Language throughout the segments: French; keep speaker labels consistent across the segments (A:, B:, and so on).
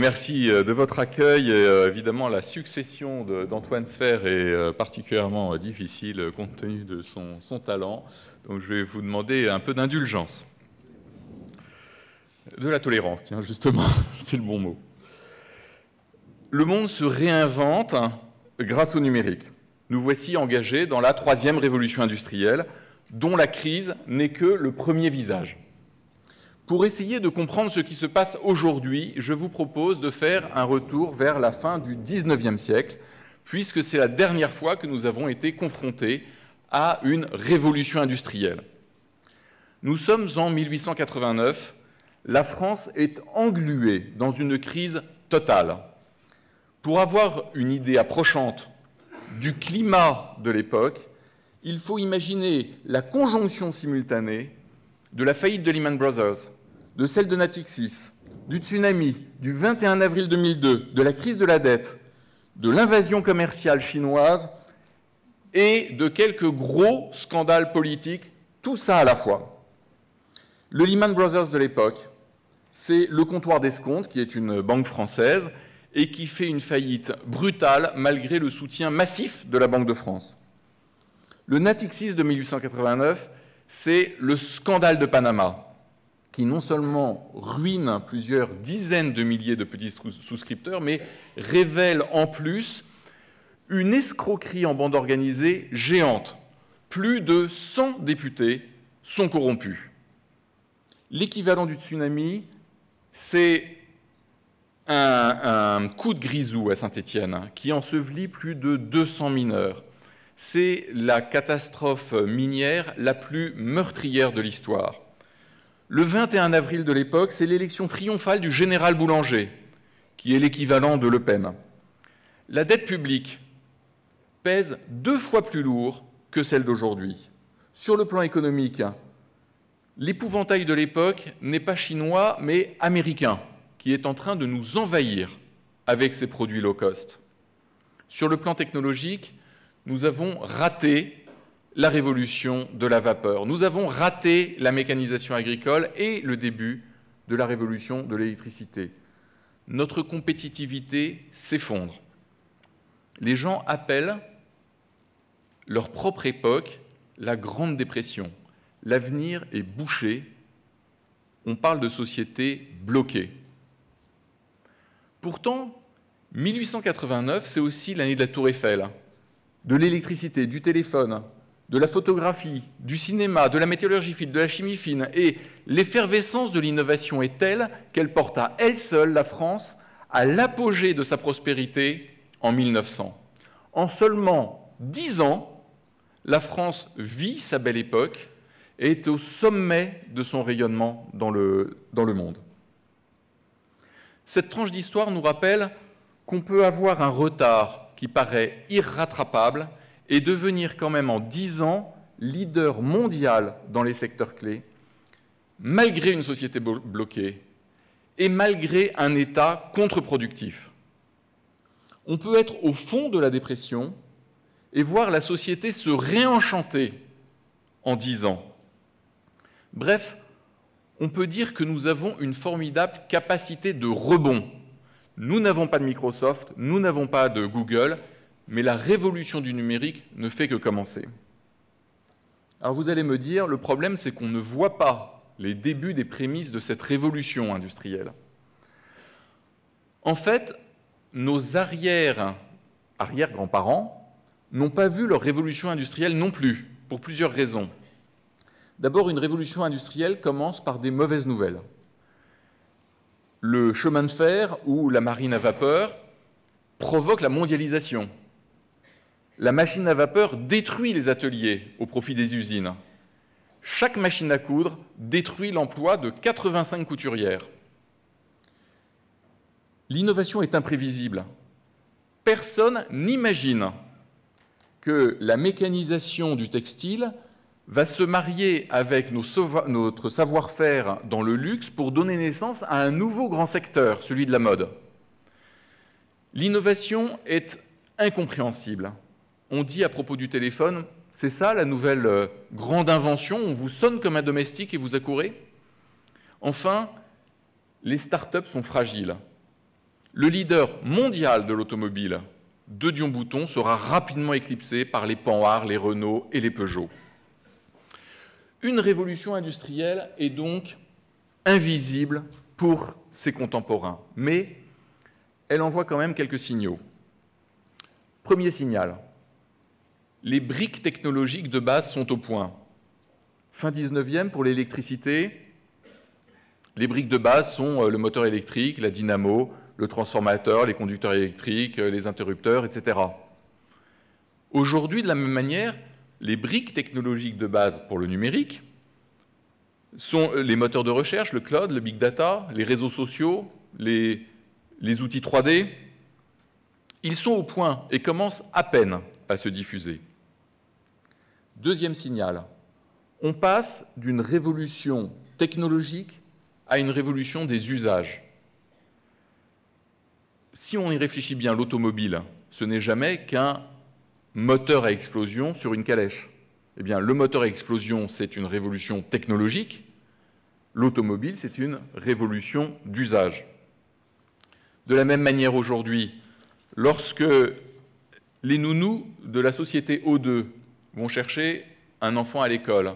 A: merci de votre accueil. Évidemment, la succession d'Antoine Sfer est particulièrement difficile compte tenu de son talent. Donc, je vais vous demander un peu d'indulgence. De la tolérance, tiens, justement, c'est le bon mot. Le monde se réinvente grâce au numérique. Nous voici engagés dans la troisième révolution industrielle, dont la crise n'est que le premier visage. Pour essayer de comprendre ce qui se passe aujourd'hui, je vous propose de faire un retour vers la fin du XIXe siècle, puisque c'est la dernière fois que nous avons été confrontés à une révolution industrielle. Nous sommes en 1889, la France est engluée dans une crise totale. Pour avoir une idée approchante du climat de l'époque, il faut imaginer la conjonction simultanée de la faillite de Lehman Brothers, de celle de Natixis, du tsunami, du 21 avril 2002, de la crise de la dette, de l'invasion commerciale chinoise et de quelques gros scandales politiques, tout ça à la fois. Le Lehman Brothers de l'époque, c'est le comptoir d'escompte, qui est une banque française, et qui fait une faillite brutale malgré le soutien massif de la Banque de France. Le Natixis de 1889, c'est le scandale de Panama, qui non seulement ruine plusieurs dizaines de milliers de petits souscripteurs, mais révèle en plus une escroquerie en bande organisée géante. Plus de 100 députés sont corrompus. L'équivalent du tsunami, c'est un coup de grisou à Saint-Étienne qui ensevelit plus de 200 mineurs. C'est la catastrophe minière la plus meurtrière de l'histoire. Le 21 avril de l'époque, c'est l'élection triomphale du général Boulanger, qui est l'équivalent de Le Pen. La dette publique pèse 2 fois plus lourd que celle d'aujourd'hui. Sur le plan économique, l'épouvantail de l'époque n'est pas chinois, mais américain, qui est en train de nous envahir avec ses produits low cost. Sur le plan technologique, nous avons raté la révolution de la vapeur. Nous avons raté la mécanisation agricole et le début de la révolution de l'électricité. Notre compétitivité s'effondre. Les gens appellent leur propre époque la Grande Dépression. L'avenir est bouché. On parle de société bloquée. Pourtant, 1889, c'est aussi l'année de la Tour Eiffel, de l'électricité, du téléphone, de la photographie, du cinéma, de la métallurgie fine, de la chimie fine. Et l'effervescence de l'innovation est telle qu'elle porte à elle seule la France à l'apogée de sa prospérité en 1900. En seulement 10 ans, la France vit sa belle époque et est au sommet de son rayonnement dans le monde. Cette tranche d'histoire nous rappelle qu'on peut avoir un retard qui paraît irrattrapable et devenir quand même en 10 ans leader mondial dans les secteurs clés, malgré une société bloquée et malgré un État contre-productif. On peut être au fond de la dépression et voir la société se réenchanter en 10 ans. Bref, on peut dire que nous avons une formidable capacité de rebond. Nous n'avons pas de Microsoft, nous n'avons pas de Google, mais la révolution du numérique ne fait que commencer. Alors vous allez me dire, le problème c'est qu'on ne voit pas les débuts des prémices de cette révolution industrielle. En fait, nos arrière-grands-parents n'ont pas vu leur révolution industrielle non plus, pour plusieurs raisons. D'abord, une révolution industrielle commence par des mauvaises nouvelles. Le chemin de fer ou la marine à vapeur provoquent la mondialisation. La machine à vapeur détruit les ateliers au profit des usines. Chaque machine à coudre détruit l'emploi de 85 couturières. L'innovation est imprévisible. Personne n'imagine que la mécanisation du textile va se marier avec notre savoir-faire dans le luxe pour donner naissance à un nouveau grand secteur, celui de la mode. L'innovation est incompréhensible. On dit à propos du téléphone, c'est ça la nouvelle grande invention, on vous sonne comme un domestique et vous accourez. Enfin, les start-up sont fragiles. le leader mondial de l'automobile de Dion-Bouton sera rapidement éclipsé par les Panhard, les Renault et les Peugeot. Une révolution industrielle est donc invisible pour ses contemporains, mais elle envoie quand même quelques signaux. Premier signal, les briques technologiques de base sont au point. Fin 19e, pour l'électricité, les briques de base sont le moteur électrique, la dynamo, le transformateur, les conducteurs électriques, les interrupteurs, etc. Aujourd'hui, de la même manière, les briques technologiques de base pour le numérique sont les moteurs de recherche, le cloud, le big data, les réseaux sociaux, les outils 3D. Ils sont au point et commencent à peine à se diffuser. Deuxième signal, on passe d'une révolution technologique à une révolution des usages. Si on y réfléchit bien, l'automobile, ce n'est jamais qu'un moteur à explosion sur une calèche. Eh bien, le moteur à explosion, c'est une révolution technologique. L'automobile, c'est une révolution d'usage. De la même manière aujourd'hui, lorsque les nounous de la société O2 vont chercher un enfant à l'école,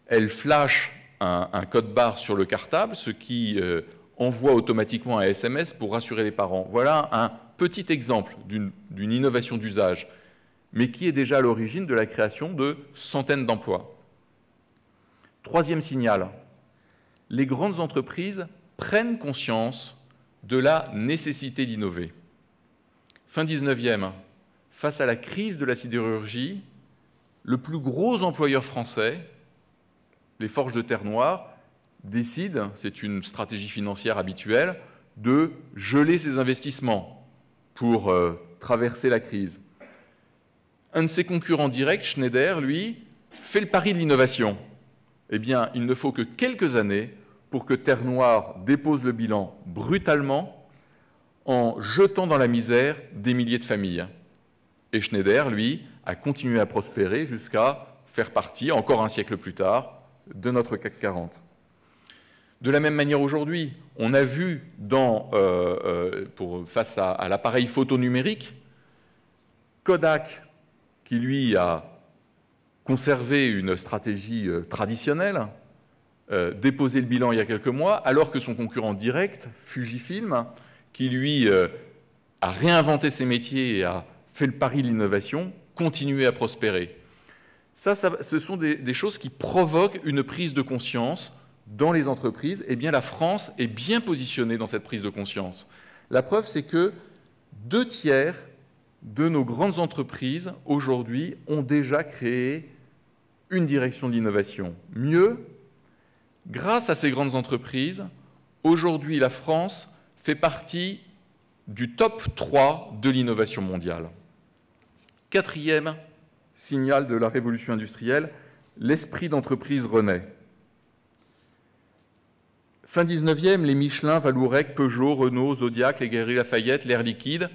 A: elles flashent un code barre sur le cartable, ce qui envoie automatiquement un SMS pour rassurer les parents. Voilà un petit exemple d'une innovation d'usage, mais qui est déjà à l'origine de la création de centaines d'emplois. Troisième signal, les grandes entreprises prennent conscience de la nécessité d'innover. Fin 19e, face à la crise de la sidérurgie, le plus gros employeur français, les Forges de Terre Noire, décide, c'est une stratégie financière habituelle, de geler ses investissements pour traverser la crise. Un de ses concurrents directs, Schneider, lui, fait le pari de l'innovation. Eh bien, il ne faut que quelques années pour que Terre Noire dépose le bilan brutalement en jetant dans la misère des milliers de familles. Et Schneider, lui, a continué à prospérer jusqu'à faire partie, encore un siècle plus tard, de notre CAC 40. De la même manière aujourd'hui, on a vu face à l'appareil photo numérique, Kodak, qui lui a conservé une stratégie traditionnelle, déposé le bilan il y a quelques mois, alors que son concurrent direct, Fujifilm, qui lui a réinventé ses métiers et a fait le pari de l'innovation, continuait à prospérer. Ce sont des choses qui provoquent une prise de conscience dans les entreprises. Eh bien, la France est bien positionnée dans cette prise de conscience. La preuve, c'est que 2/3 de nos grandes entreprises, aujourd'hui, ont déjà créé une direction de l'innovation. Mieux, grâce à ces grandes entreprises, aujourd'hui, la France fait partie du top 3 de l'innovation mondiale. Quatrième signal de la révolution industrielle, l'esprit d'entreprise renaît. Fin 19e, les Michelin, Vallourec, Peugeot, Renault, Zodiac, les Galeries Lafayette, l'Air Liquide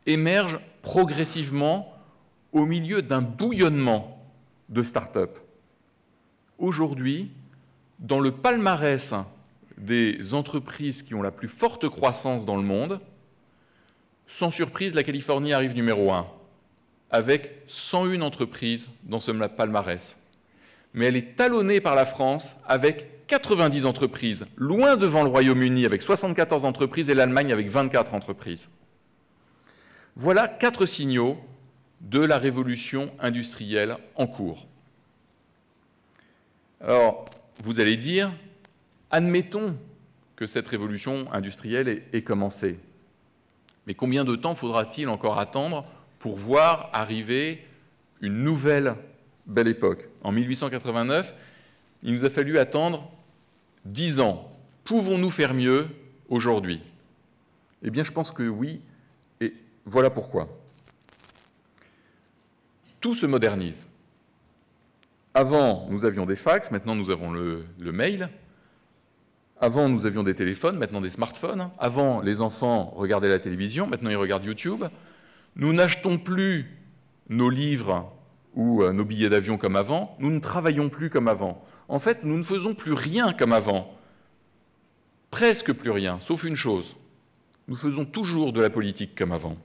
A: émergent progressivement au milieu d'un bouillonnement de start-up. Aujourd'hui, dans le palmarès des entreprises qui ont la plus forte croissance dans le monde, sans surprise, la Californie arrive numéro 1, avec 101 entreprises dans ce palmarès. Mais elle est talonnée par la France avec 90 entreprises, loin devant le Royaume-Uni avec 74 entreprises et l'Allemagne avec 24 entreprises. Voilà 4 signaux de la révolution industrielle en cours. Alors, vous allez dire, admettons que cette révolution industrielle ait commencé. Mais combien de temps faudra-t-il encore attendre pour voir arriver une nouvelle belle époque? En 1889, il nous a fallu attendre 10 ans. Pouvons-nous faire mieux aujourd'hui? Eh bien, je pense que oui, et voilà pourquoi. Tout se modernise. Avant, nous avions des fax, maintenant nous avons le mail. Avant, nous avions des téléphones, maintenant des smartphones. Avant, les enfants regardaient la télévision, maintenant ils regardent YouTube. Nous n'achetons plus nos livres ou nos billets d'avion comme avant. Nous ne travaillons plus comme avant. En fait, nous ne faisons plus rien comme avant. Presque plus rien, sauf une chose. Nous faisons toujours de la politique comme avant.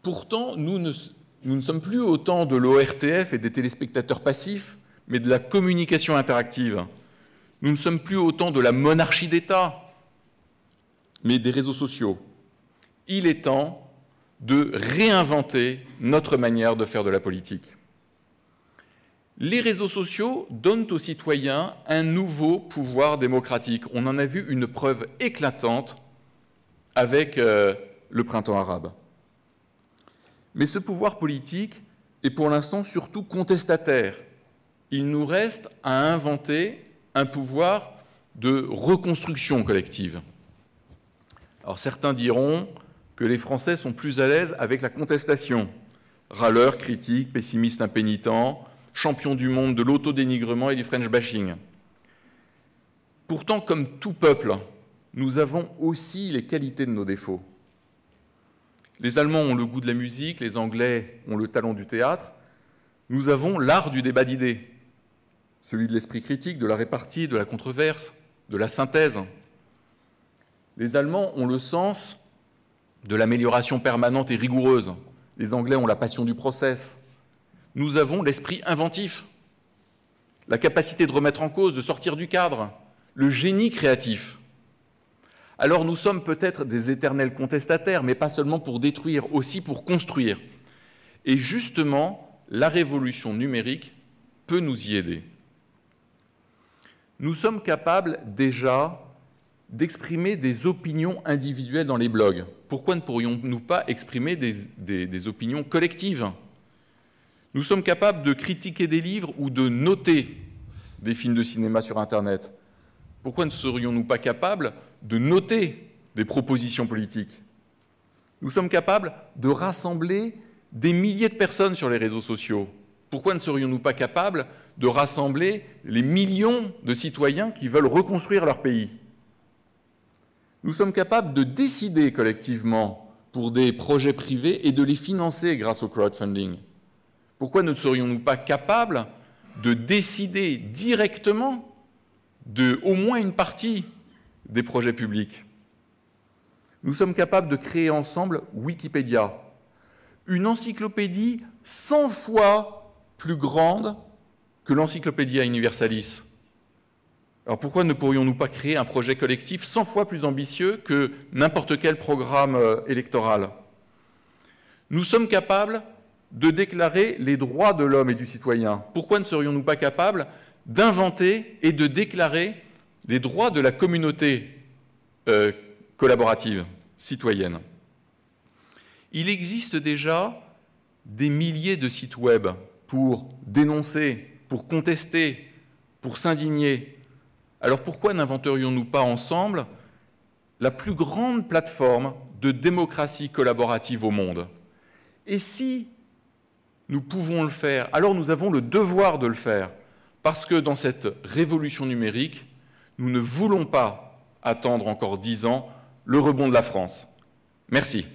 A: Pourtant, nous ne sommes plus au temps de l'ORTF et des téléspectateurs passifs, mais de la communication interactive. Nous ne sommes plus au temps de la monarchie d'État, mais des réseaux sociaux. Il est temps de réinventer notre manière de faire de la politique. Les réseaux sociaux donnent aux citoyens un nouveau pouvoir démocratique. On en a vu une preuve éclatante avec le printemps arabe. Mais ce pouvoir politique est pour l'instant surtout contestataire. Il nous reste à inventer un pouvoir de reconstruction collective. Alors certains diront que les Français sont plus à l'aise avec la contestation. Râleurs, critiques, pessimistes impénitents, champions du monde de l'autodénigrement et du French bashing. Pourtant, comme tout peuple, nous avons aussi les qualités de nos défauts. Les Allemands ont le goût de la musique, les Anglais ont le talent du théâtre. Nous avons l'art du débat d'idées, celui de l'esprit critique, de la répartie, de la controverse, de la synthèse. Les Allemands ont le sens de l'amélioration permanente et rigoureuse. Les Anglais ont la passion du process. Nous avons l'esprit inventif, la capacité de remettre en cause, de sortir du cadre, le génie créatif. Alors nous sommes peut-être des éternels contestataires, mais pas seulement pour détruire, aussi pour construire. Et justement, la révolution numérique peut nous y aider. Nous sommes capables déjà d'exprimer des opinions individuelles dans les blogs. Pourquoi ne pourrions-nous pas exprimer des opinions collectives ? Nous sommes capables de critiquer des livres ou de noter des films de cinéma sur Internet. Pourquoi ne serions-nous pas capables de noter des propositions politiques? Nous sommes capables de rassembler des milliers de personnes sur les réseaux sociaux. Pourquoi ne serions-nous pas capables de rassembler les millions de citoyens qui veulent reconstruire leur pays? Nous sommes capables de décider collectivement pour des projets privés et de les financer grâce au crowdfunding. Pourquoi ne serions-nous pas capables de décider directement de au moins une partie des projets publics? Nous sommes capables de créer ensemble Wikipédia, une encyclopédie 100 fois plus grande que l'Encyclopédia Universalis. Alors pourquoi ne pourrions-nous pas créer un projet collectif 100 fois plus ambitieux que n'importe quel programme électoral? Nous sommes capables de déclarer les droits de l'homme et du citoyen. Pourquoi ne serions-nous pas capables d'inventer et de déclarer les droits de la communauté collaborative, citoyenne? Il existe déjà des milliers de sites web pour dénoncer, pour contester, pour s'indigner. Alors pourquoi n'inventerions-nous pas ensemble la plus grande plateforme de démocratie collaborative au monde? Et si nous pouvons le faire, alors nous avons le devoir de le faire, parce que dans cette révolution numérique, nous ne voulons pas attendre encore 10 ans le rebond de la France. Merci.